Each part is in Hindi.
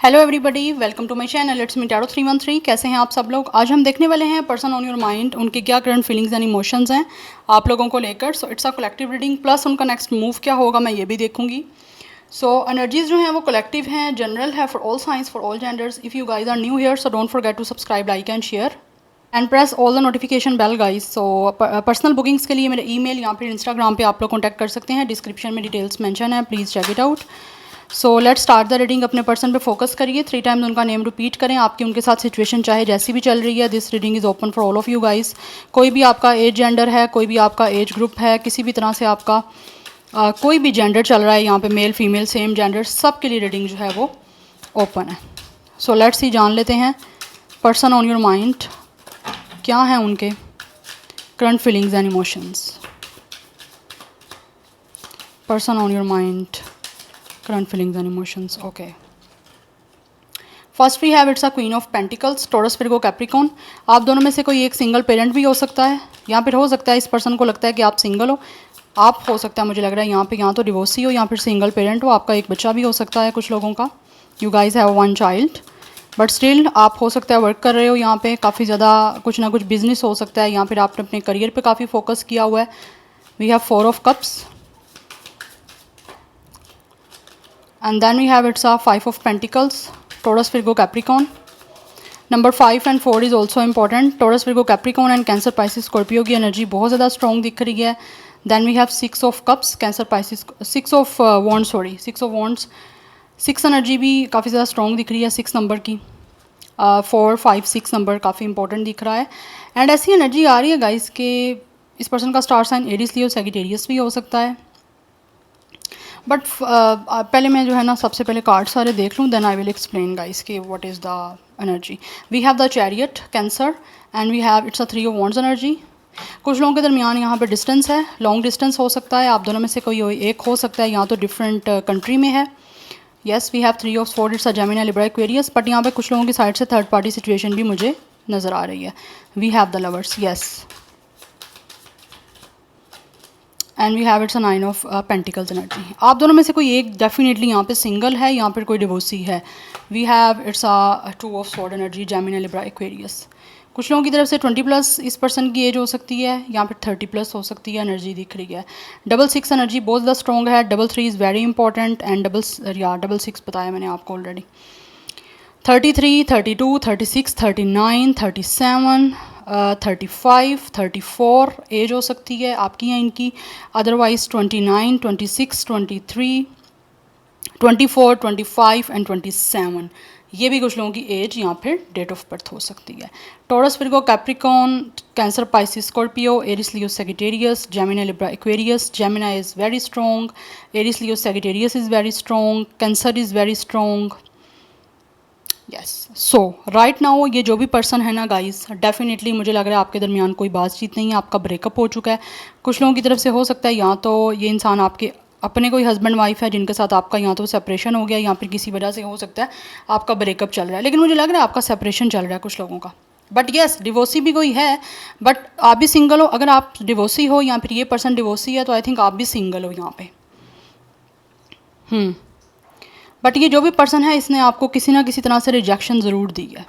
Hello everybody, welcome to my channel it's me tarot 313। कैसे हैं आप सब लोग। आज हम देखने वाले हैं पर्सन ऑन योर माइंड, उनके क्या करंट फीलिंग्स एंड इमोशंस हैं आप लोगों को लेकर। So it's a collective reading, plus उनका नेक्स्ट मूव क्या होगा मैं ये भी देखूंगी। सो एनर्जीज जो हैं वो कलेक्टिव हैं, जनरल है for all signs, for all genders. If you guys are new here so don't forget to subscribe, like and share and press all the notification bell guys. So personal bookings के लिए मेरे ईमेल या फिर इंस्टाग्राम पे आप लोग कॉन्टैक्ट कर सकते हैं। डिस्क्रिप्शन में डिटेल्स मेंशन है, please check it out. So let's start the reading. अपने पर्सन पे फोकस करिए, 3 टाइम्स उनका नेम रिपीट करें। आपकी उनके साथ सिचुएशन चाहे जैसी भी चल रही है, this reading is open for all of you guys. कोई भी आपका एज जेंडर है, कोई भी आपका एज ग्रुप है, किसी भी तरह से आपका कोई भी जेंडर चल रहा है यहाँ पे, मेल फीमेल सेम जेंडर, सब के लिए रीडिंग जो है वो ओपन है। सो लेट्स सी, जान लेते हैं पर्सन ऑन योर माइंड क्या है उनके current feelings and emotions. Person on your mind, current feelings and emotions. Okay, first we have it's a queen of pentacles, Taurus Virgo Capricorn. आप दोनों में से कोई एक सिंगल पेरेंट भी हो सकता है, या फिर हो सकता है इस पर्सन को लगता है कि आप सिंगल हो। आप हो सकता है, मुझे लग रहा है यहाँ पे या तो डिवोर्सी हो या फिर सिंगल पेरेंट हो। आपका एक बच्चा भी हो सकता है कुछ लोगों का। You guys have one child, but still आप हो सकता है वर्क कर रहे हो यहाँ पे, काफ़ी ज़्यादा कुछ ना कुछ बिजनेस हो सकता है, या फिर आपने अपने करियर पे काफ़ी फोकस किया हुआ है। We have 4 of cups and then we have it's a 5 of pentacles, Taurus Virgo Capricorn. Number 5 and 4 is also important. Taurus Virgo Capricorn and Cancer Pisces Scorpio की एनर्जी बहुत ज़्यादा स्ट्रॉन्ग दिख रही है। Then we have 6 of cups, Cancer Pisces, 6 of wands, sorry 6 of wands, 6 energy भी काफ़ी ज़्यादा स्ट्रॉन्ग दिख रही है 6 नंबर की। 4 5 6 नंबर काफ़ी इंपॉर्टेंट दिख रहा है। एंड ऐसी एनर्जी आ रही है गाइस कि इस पर्सन का star sign Aries Leo Sagittarius भी हो सकता है। बट पहले मैं जो है ना सबसे पहले कार्ड सारे देख लूँ, then I will explain guys कि what is the energy. We have the chariot cancer and we have it's a 3 of wands energy. कुछ लोगों के दरमियान यहाँ पे डिस्टेंस है, लॉन्ग डिस्टेंस हो सकता है। आप दोनों में से कोई एक हो सकता है, यहाँ तो डिफरेंट कंट्री में है। Yes, we have 3 of sword, it's a Gemini Libra Aquarius. But यहाँ पे कुछ लोगों की साइड से थर्ड पार्टी सिचुएशन भी मुझे नज़र आ रही है। We have the lovers, yes, and we have it's a 9 of pentacles energy. आप दोनों में से कोई एक डेफिनेटली यहाँ पे सिंगल है या फिर कोई डिवोर्सी है। We have it's a 2 of sword energy, Gemini Libra Aquarius. कुछ लोगों की तरफ से 20+ इस पर्सन की एज हो सकती है, या फिर 30+ हो सकती है, एनर्जी दिख रही है। 6 एनर्जी बहुत ज़्यादा स्ट्रॉन्ग है। 3 इज़ वेरी इंपॉर्टेंट एंड 6 बताया मैंने आपको ऑलरेडी। 33, 32, 36, 39, 37, 35, 34 एज हो सकती है आपकी या इनकी। अदरवाइज 29, 26, 23, 24, 25 एंड 27, ये भी कुछ लोगों की एज या फिर डेट ऑफ बर्थ हो सकती है। Taurus Virgo Capricorn, cancer Pisces Scorpio, Aries Leo Sagittarius, Gemini Libra Aquarius. Gemini is very strong, Aries Leo Sagittarius is very strong, cancer is very strong. Yes, so right now ये जो भी पर्सन है ना गाइस, डेफिनेटली मुझे लग रहा है आपके दरमियान कोई बातचीत नहीं है, आपका ब्रेकअप हो चुका है। कुछ लोगों की तरफ से हो सकता है या तो ये इंसान आपके अपने कोई हस्बैंड वाइफ है जिनके साथ आपका या तो सेपरेशन हो गया, या फिर किसी वजह से हो सकता है आपका ब्रेकअप चल रहा है। लेकिन मुझे लग रहा है आपका सेपरेशन चल रहा है कुछ लोगों का। बट येस, डिवोर्सी भी कोई है, बट आप भी सिंगल हो। अगर आप डिवोर्सी हो या फिर ये पर्सन डिवोर्सी है तो आई थिंक आप भी सिंगल हो यहाँ पे। बट ये जो भी पर्सन है इसने आपको किसी ना किसी तरह से रिजेक्शन ज़रूर दी है।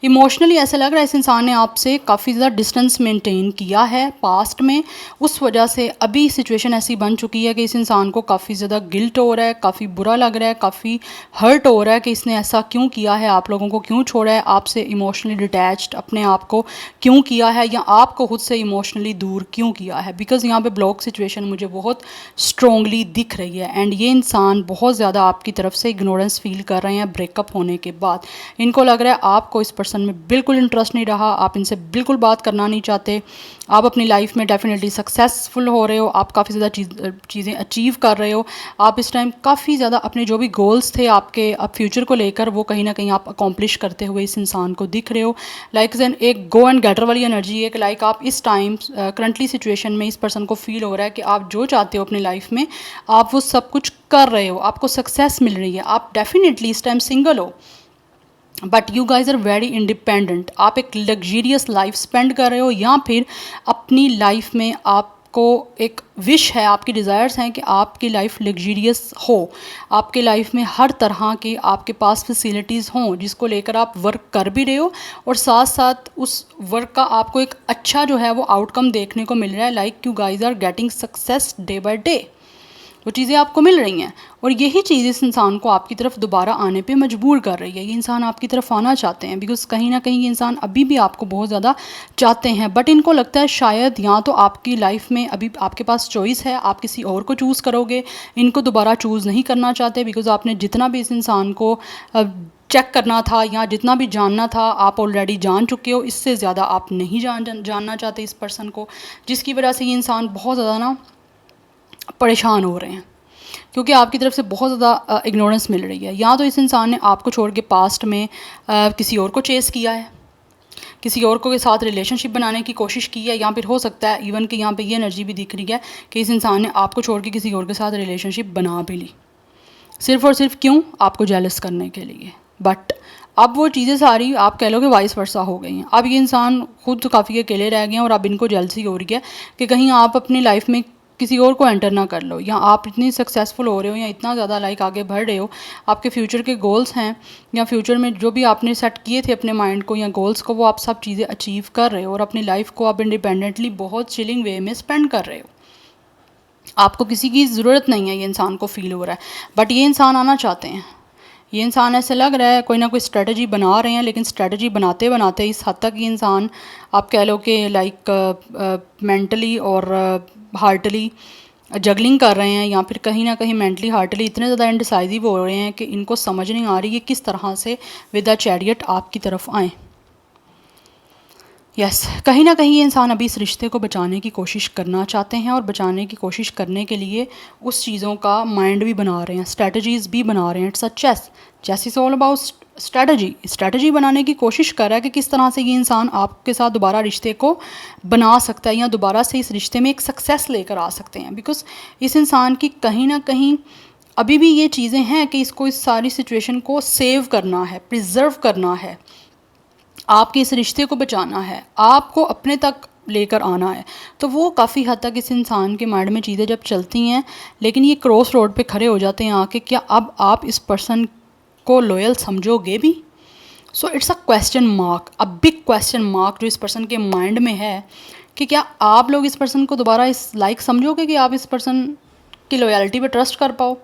इमोशनली ऐसा लग रहा है इस इंसान ने आपसे काफ़ी ज़्यादा डिस्टेंस मेंटेन किया है पास्ट में। उस वजह से अभी सिचुएशन ऐसी बन चुकी है कि इस इंसान को काफ़ी ज़्यादा गिल्ट हो रहा है, काफ़ी बुरा लग रहा है, काफ़ी हर्ट हो रहा है कि इसने ऐसा क्यों किया है, आप लोगों को क्यों छोड़ा है, आपसे इमोशनली डिटैच्ड अपने आप को क्यों किया है, या आपको खुद से इमोशनली दूर क्यों किया है। बिकॉज़ यहाँ पे ब्लॉक सिचुएशन मुझे बहुत स्ट्रॉन्गली दिख रही है एंड ये इंसान बहुत ज़्यादा आपकी तरफ से इग्नोरेंस फील कर रहे हैं ब्रेकअप होने के बाद। इनको लग रहा है आपको इस पर्सन में बिल्कुल इंटरेस्ट नहीं रहा, आप इनसे बिल्कुल बात करना नहीं चाहते। आप अपनी लाइफ में डेफिनेटली सक्सेसफुल हो रहे हो, आप काफ़ी ज़्यादा चीज़ें अचीव कर रहे हो। आप इस टाइम काफ़ी ज़्यादा अपने जो भी गोल्स थे आपके अब फ्यूचर को लेकर, वो कहीं ना कहीं आप अकॉम्प्लिश करते हुए इस इंसान को दिख रहे हो। लाइक एक गो एंड गेटर वाली एनर्जी है कि लाइक आप इस टाइम करंटली सिचुएशन में इस पर्सन को फील हो रहा है कि आप जो चाहते हो अपनी लाइफ में आप वो सब कुछ कर रहे हो, आपको सक्सेस मिल रही है। आप डेफिनेटली इस टाइम सिंगल हो, but you guys are very independent. आप एक लग्जरियस लाइफ स्पेंड कर रहे हो, या फिर अपनी लाइफ में आप आपको एक विश है, आपकी डिज़ायर्स हैं कि आपकी लाइफ लग्जरियस हो, आपके लाइफ में हर तरह की आपके पास फैसिलिटीज़ हों जिसको लेकर आप वर्क कर भी रहे हो और साथ साथ उस वर्क का आपको एक अच्छा जो है वो आउटकम देखने को मिल रहा है, like you guys are getting success day by day. वो चीज़ें आपको मिल रही हैं और यही चीज़ इस इंसान को आपकी तरफ दोबारा आने पे मजबूर कर रही है। ये इंसान आपकी तरफ आना चाहते हैं बिकॉज़ कहीं ना कहीं ये इंसान अभी भी आपको बहुत ज़्यादा चाहते हैं, बट इनको लगता है शायद या तो आपकी लाइफ में अभी आपके पास चॉइस है, आप किसी और को चूज़ करोगे, इनको दोबारा चूज़ नहीं करना चाहते बिकॉज़ आपने जितना भी इस इंसान को चेक करना था या जितना भी जानना था आप ऑलरेडी जान चुके हो, इससे ज़्यादा आप नहीं जानना चाहते इस पर्सन को, जिसकी वजह से ये इंसान बहुत ज़्यादा ना परेशान हो रहे हैं क्योंकि आपकी तरफ से बहुत ज़्यादा इग्नोरेंस मिल रही है। या तो इस इंसान ने आपको छोड़ के पास्ट में किसी और को चेस किया है, किसी और को के साथ रिलेशनशिप बनाने की कोशिश की है, या फिर हो सकता है इवन कि यहाँ पे ये एनर्जी भी दिख रही है कि इस इंसान ने आपको छोड़ के किसी और के साथ रिलेशनशिप बना भी ली, सिर्फ़ और सिर्फ क्यों? आपको जेलस करने के लिए। बट अब वो चीज़ें सारी आप कह लो कि वाइस वर्सा हो गई हैं। अब ये इंसान खुद काफ़ी अकेले रह गए हैं और अब इनको जेलसी हो रही है कि कहीं आप अपनी लाइफ में किसी और को एंटर ना कर लो, या आप इतनी सक्सेसफुल हो रहे हो या इतना ज़्यादा लाइक आगे बढ़ रहे हो, आपके फ्यूचर के गोल्स हैं या फ्यूचर में जो भी आपने सेट किए थे अपने माइंड को या गोल्स को, वो आप सब चीज़ें अचीव कर रहे हो और अपनी लाइफ को आप इंडिपेंडेंटली बहुत चिलिंग वे में स्पेंड कर रहे हो। आपको किसी की ज़रूरत नहीं है, ये इंसान को फील हो रहा है, बट ये इंसान आना चाहते हैं। ये इंसान ऐसे लग रहा है कोई ना कोई स्ट्रेटजी बना रहे हैं, लेकिन स्ट्रेटजी बनाते बनाते इस हद तक ये इंसान आप कह लो कि लाइक मेंटली और हार्टली जगलिंग कर रहे हैं, या फिर कहीं ना कहीं मेंटली हार्टली इतने ज़्यादा इंडिसाइजिव हो रहे हैं कि इनको समझ नहीं आ रही है किस तरह से विद अ चैरियट आपकी तरफ आएँ। यस कहीं ना कहीं ये इंसान अभी इस रिश्ते को बचाने की कोशिश करना चाहते हैं और बचाने की कोशिश करने के लिए उस चीज़ों का माइंड भी बना रहे हैं, स्ट्रेटजीज़ भी बना रहे हैं। It's a chess is all about strategy बनाने की कोशिश कर रहा है कि किस तरह से ये इंसान आपके साथ दोबारा रिश्ते को बना सकता है या दोबारा से इस रिश्ते में एक सक्सेस लेकर आ सकते हैं। बिकॉज़ इस इंसान की कहीं ना कहीं अभी भी ये चीज़ें हैं कि इसको इस सारी सिचुएशन को सेव करना है, प्रिजर्व करना है, आपके इस रिश्ते को बचाना है, आपको अपने तक लेकर आना है। तो वो काफ़ी हद तक इस इंसान के माइंड में चीज़ें जब चलती हैं, लेकिन ये क्रॉस रोड पे खड़े हो जाते हैं आके, क्या अब आप इस पर्सन को लॉयल समझोगे भी? So it's a question mark, a big question mark जो इस पर्सन के माइंड में है कि क्या आप लोग इस पर्सन को दोबारा इस लाइक समझोगे कि आप इस पर्सन की लॉयल्टी पे ट्रस्ट कर पाओ?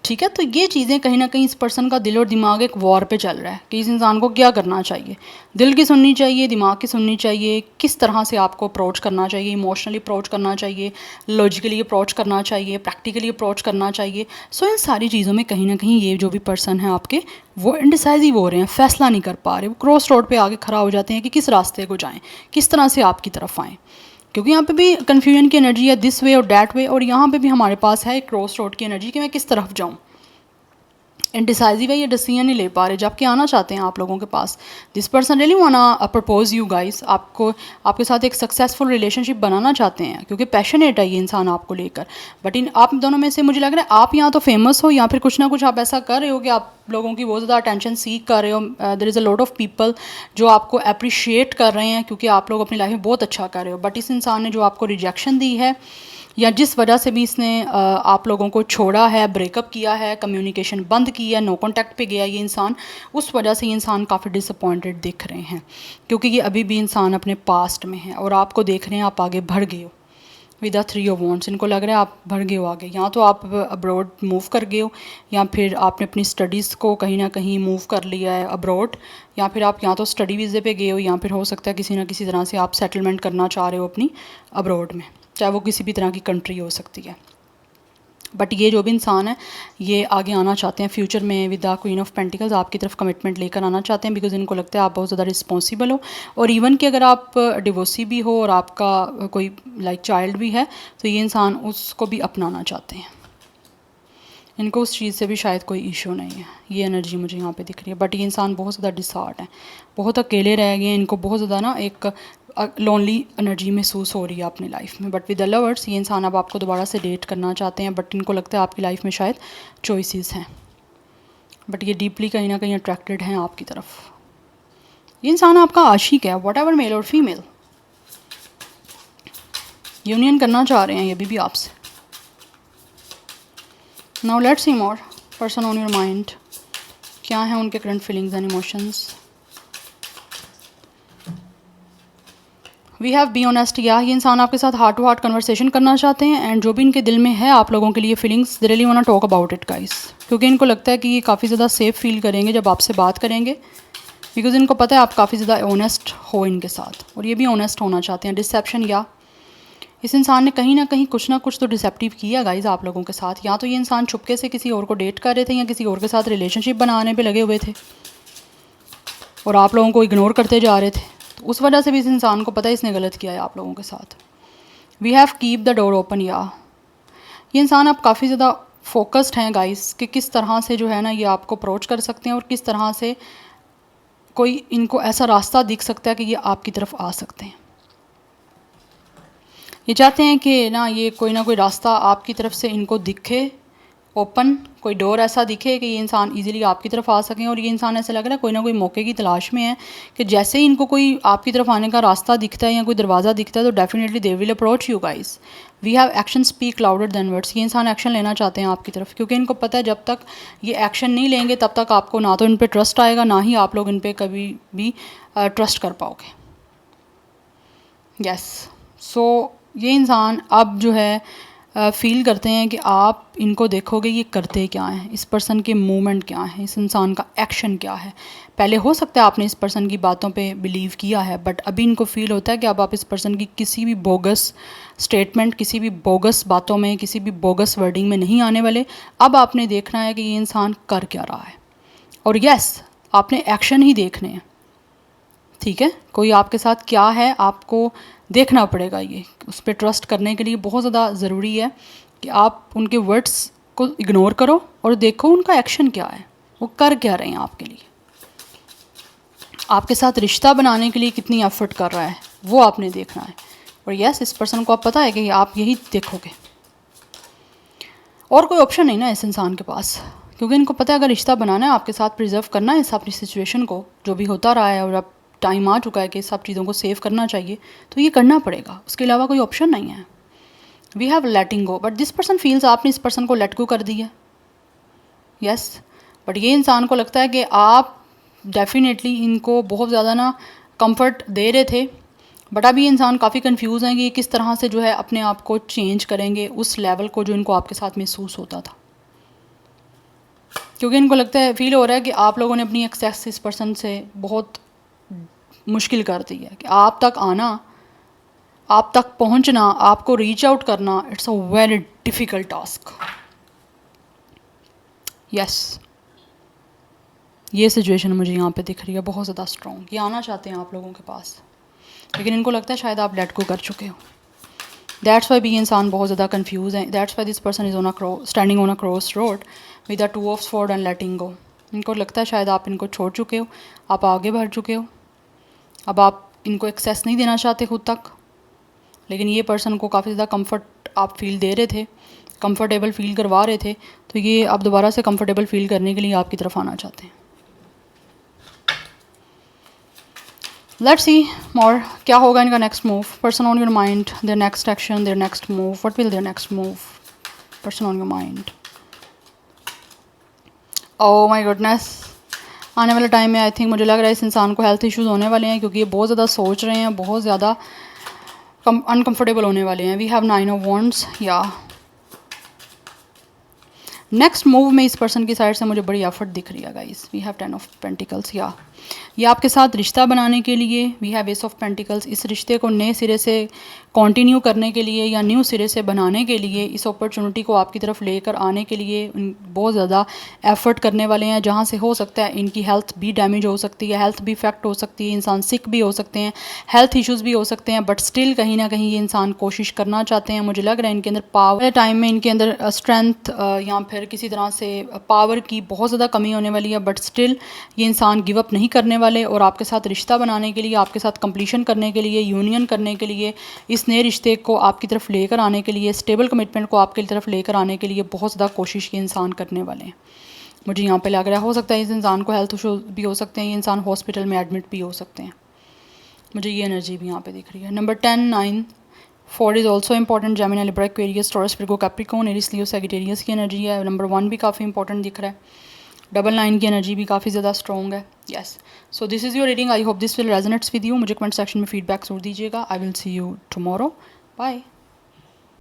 ठीक है, तो ये चीज़ें कहीं ना कहीं इस पर्सन का दिल और दिमाग एक वॉर पे चल रहा है कि इस इंसान को क्या करना चाहिए, दिल की सुननी चाहिए, दिमाग की सुननी चाहिए, किस तरह से आपको अप्रोच करना चाहिए, इमोशनली अप्रोच करना चाहिए, लॉजिकली अप्रोच करना चाहिए, प्रैक्टिकली अप्रोच करना चाहिए। सो इन सारी चीज़ों में कहीं ना कहीं ये जो भी पर्सन है आपके, वो इंडिसाइजिव हो रहे हैं, फैसला नहीं कर पा रहे, वो क्रॉस रोड पर आगे खड़ा हो जाते हैं कि किस रास्ते को जाएँ, किस तरह से आपकी तरफ आएँ, क्योंकि यहाँ पे भी कन्फ्यूजन की एनर्जी है, दिस वे और डैट वे, और यहाँ पे भी हमारे पास है एक क्रॉस रोड की एनर्जी कि मैं किस तरफ जाऊँ। इंडिसाइजिव है, ये डिसीजन नहीं ले पा रहे, जबकि आना चाहते हैं आप लोगों के पास। दिस पर्सन रियली वाना प्रपोज यू गाइस, आपको आपके साथ एक सक्सेसफुल रिलेशनशिप बनाना चाहते हैं क्योंकि पैशनेट है ये इंसान आपको लेकर। बट इन आप दोनों में से मुझे लग रहा है आप यहाँ तो फेमस हो या फिर कुछ ना कुछ आप ऐसा कर रहे हो कि आप लोगों की बहुत ज़्यादा अटेंशन सीख कर रहे हो। There is a lot of people जो आपको अप्रिशिएट कर रहे हैं क्योंकि आप लोग अपनी लाइफ में बहुत अच्छा कर रहे हो। बट इस इंसान ने जो आपको रिजेक्शन दी है या जिस वजह से भी इसने आप लोगों को छोड़ा है, ब्रेकअप किया है, कम्युनिकेशन बंद की है, नो कॉन्टैक्ट पे गया ये इंसान, उस वजह से ये इंसान काफ़ी डिसअपॉइंटेड दिख रहे हैं क्योंकि ये अभी भी इंसान अपने पास्ट में है और आपको देख रहे हैं आप आगे बढ़ गए हो विद द 3 ऑफ वॉन्ड्स। इनको लग रहा है आप बढ़ गए हो आगे, या तो आप अब्रॉड मूव कर गए हो या फिर आपने अपनी स्टडीज़ को कहीं ना कहीं मूव कर लिया है अब्रॉड, या फिर आप या तो स्टडी वीज़े पे गए हो या फिर हो सकता है किसी ना किसी तरह से आप सेटलमेंट करना चाह रहे हो अपनी अब्रॉड में, चाहे वो किसी भी तरह की कंट्री हो सकती है। बट ये जो भी इंसान है ये आगे आना चाहते हैं फ्यूचर में with the queen of pentacles, आपकी तरफ कमिटमेंट लेकर आना चाहते हैं बिकॉज इनको लगता है आप बहुत ज़्यादा रिस्पॉन्सिबल हो, और इवन कि अगर आप डिवोर्सी भी हो और आपका कोई लाइक चाइल्ड भी है तो ये इंसान उसको भी अपनाना चाहते हैं। इनको उस चीज़ से भी शायद कोई इशू नहीं है, ये एनर्जी मुझे यहाँ पे दिख रही है। बट ये इंसान बहुत ज़्यादा डिसहार्ट है, बहुत अकेले रह गए हैं, इनको बहुत ज़्यादा ना एक लोनली एनर्जी महसूस हो रही है अपनी लाइफ में। बट विद द लवर्स ये इंसान अब आपको दोबारा से डेट करना चाहते हैं, बट इनको लगता है आपकी लाइफ में शायद चॉइसेस हैं, बट ये डीपली कहीं ना कहीं अट्रैक्टेड हैं आपकी तरफ। ये इंसान आपका आशिक है, वट एवर मेल और फीमेल। यूनियन करना चाह रहे हैं ये भी आपसे। Now let's see more person on your mind, क्या है उनके current feelings and emotions. We have be honest, या ये इंसान आपके साथ हार्ट टू हार्ट कन्वर्सेशन करना चाहते हैं एंड जो भी इनके दिल में है आप लोगों के लिए feelings, they really want to talk about it guys, क्योंकि इनको लगता है कि ये काफ़ी ज़्यादा सेफ फील करेंगे जब आपसे बात करेंगे, बिकॉज इनको पता है आप काफ़ी ज़्यादा ऑनेस्ट हो इनके साथ, और ये भी ऑनेस्ट होना चाहते हैं। डिसेप्शन, या इस इंसान ने कहीं ना कुछ तो डिसेप्टिव किया गाइज आप लोगों के साथ, या तो ये इंसान छुपके से किसी और को डेट कर रहे थे या किसी और के साथ रिलेशनशिप बनाने पे लगे हुए थे और आप लोगों को इग्नोर करते जा रहे थे, तो उस वजह से भी इस इंसान को पता है इसने गलत किया है आप लोगों के साथ। We have keep the door open, या ये इंसान आप काफ़ी ज़्यादा फोकस्ड हैं गाइस कि किस तरह से जो है ना ये आपको अप्रोच कर सकते हैं और किस तरह से कोई इनको ऐसा रास्ता दिख सकता है कि ये आपकी तरफ आ सकते हैं। ये चाहते हैं कि ना कोई रास्ता आपकी तरफ से इनको दिखे, ओपन कोई डोर ऐसा दिखे कि ये इंसान इजीली आपकी तरफ आ सकें, और ये इंसान ऐसा लग रहा है कोई ना कोई मौके की तलाश में है कि जैसे ही इनको कोई आपकी तरफ आने का रास्ता दिखता है या कोई दरवाज़ा दिखता है तो definitely they will approach you guys. We have action speak louder than words, ये इंसान एक्शन लेना चाहते हैं आपकी तरफ, क्योंकि इनको पता है जब तक ये एक्शन नहीं लेंगे तब तक आपको ना तो इन पर ट्रस्ट आएगा, ना ही आप लोग इन पर कभी भी ट्रस्ट कर पाओगे। यस, सो ये इंसान अब जो है फील करते हैं कि आप इनको देखोगे ये करते क्या हैं, इस पर्सन के मूवमेंट क्या हैं, इस इंसान का एक्शन क्या है। पहले हो सकता है आपने इस पर्सन की बातों पे बिलीव किया है, बट अभी इनको फील होता है कि अब आप इस पर्सन की किसी भी बोगस स्टेटमेंट, किसी भी बोगस बातों में, किसी भी बोगस वर्डिंग में नहीं आने वाले। अब आपने देखना है कि ये इंसान कर क्या रहा है, और यस आपने एक्शन ही देखने हैं, ठीक है। कोई आपके साथ क्या है आपको देखना पड़ेगा, ये उस पर ट्रस्ट करने के लिए बहुत ज़्यादा ज़रूरी है कि आप उनके वर्ड्स को इग्नोर करो और देखो उनका एक्शन क्या है, वो कर क्या रहे हैं आपके लिए, आपके साथ रिश्ता बनाने के लिए कितनी एफर्ट कर रहा है वो आपने देखना है। और यस इस पर्सन को आप पता है कि आप यही देखोगे, और कोई ऑप्शन नहीं ना इस इंसान के पास, क्योंकि इनको पता है अगर रिश्ता बनाना है आपके साथ, प्रिजर्व करना है इस अपनी सिचुएशन को, जो भी होता रहा है और अब टाइम आ चुका है कि सब चीज़ों को सेव करना चाहिए, तो ये करना पड़ेगा, उसके अलावा कोई ऑप्शन नहीं है। We have letting go, but this person feels आपने इस पर्सन को लेट गो कर दिया। यस, बट ये इंसान को लगता है कि आप डेफिनेटली इनको बहुत ज़्यादा ना कंफर्ट दे रहे थे, बट अभी ये इंसान काफ़ी कंफ्यूज हैं कि ये किस तरह से जो है अपने आप को चेंज करेंगे उस लेवल को जो इनको आपके साथ महसूस होता था, क्योंकि इनको लगता है, फील हो रहा है कि आप लोगों ने अपनी एक्सेस इस पर्सन से बहुत मुश्किल कर दी है, कि आप तक आना, आप तक पहुंचना, आपको रीच आउट करना, it's a very difficult task. Yes, ये सिचुएशन मुझे यहाँ पे दिख रही है बहुत ज़्यादा स्ट्रॉन्ग, ये आना चाहते हैं आप लोगों के पास, लेकिन इनको लगता है शायद आप लेट गो कर चुके हो। दैट्स वाई भी इंसान बहुत ज़्यादा कंफ्यूज है। That's why this person is on a standing on a cross road with the 2 of sword and letting go. इनको लगता है शायद आप इनको छोड़ चुके हो, आप आगे बढ़ चुके हो, अब आप इनको एक्सेस नहीं देना चाहते खुद तक, लेकिन ये पर्सन को काफ़ी ज़्यादा कंफर्ट आप फील दे रहे थे, कंफर्टेबल फील करवा रहे थे, तो ये आप दोबारा से कंफर्टेबल फील करने के लिए आपकी तरफ आना चाहते हैं। लेट्स सी मोर, क्या होगा इनका next move, person on your mind, their next action, their next move, what will their next move, person on your mind. Oh my goodness, आने वाले टाइम में आई थिंक मुझे लग रहा है इस इंसान को हेल्थ इश्यूज़ होने वाले हैं, क्योंकि ये बहुत ज़्यादा सोच रहे हैं, बहुत ज़्यादा अनकंफर्टेबल होने वाले हैं। वी हैव 9 ऑफ वॉन्ड्स, या नेक्स्ट मूव में इस पर्सन की साइड से मुझे बड़ी एफर्ट दिख रही है guys. We have 10 of pentacles, या ये आपके साथ रिश्ता बनाने के लिए, we have ace of pentacles, इस रिश्ते को नए सिरे से कंटिन्यू करने के लिए या न्यू सिरे से बनाने के लिए, इस अपॉर्चुनिटी को आपकी तरफ लेकर आने के लिए बहुत ज़्यादा एफर्ट करने वाले हैं, जहाँ से हो सकता है इनकी हेल्थ भी डैमेज हो सकती है, हेल्थ भी इफेक्ट हो सकती है, इंसान सिक भी हो सकते हैं, हेल्थ इश्यूज़ भी हो सकते हैं, बट स्टिल कहीं ना कहीं ये इंसान कोशिश करना चाहते हैं। मुझे लग रहा है इनके अंदर पावर टाइम में इनके अंदर स्ट्रेंथ या फिर किसी तरह से पावर की बहुत ज़्यादा कमी होने वाली है, बट स्टिल ये इंसान गिव अप नहीं करने वाले, और आपके साथ रिश्ता बनाने के लिए, आपके साथ कंप्लीशन करने के लिए, यूनियन करने के लिए, इस नए रिश्ते को आपकी तरफ लेकर आने के लिए, स्टेबल कमिटमेंट को आपकी तरफ लेकर आने के लिए बहुत ज़्यादा कोशिश ये इंसान करने वाले हैं। मुझे यहाँ पे लग रहा है हो सकता है इस इंसान को हेल्थ इशू भी हो सकते हैं, ये इंसान हॉस्पिटल में एडमिट भी हो सकते हैं, मुझे ये एनर्जी भी यहाँ पे दिख रही है। Number 10, 9, 4 is also important, Gemini, Libra, Aquarius, taurus, Virgo, Capricorn, Aries, Leo, Sagittarius की एनर्जी है। नंबर 1 भी काफ़ी इंपॉर्टेंट दिख रहा है। डबल 9 की एनर्जी भी काफ़ी ज़्यादा स्ट्रॉन्ग है। Yes, so this is your reading. I hope this will resonates with you. मुझे कमेंट सेक्शन में फीडबैक जरूर दीजिएगा। I will see you tomorrow. Bye.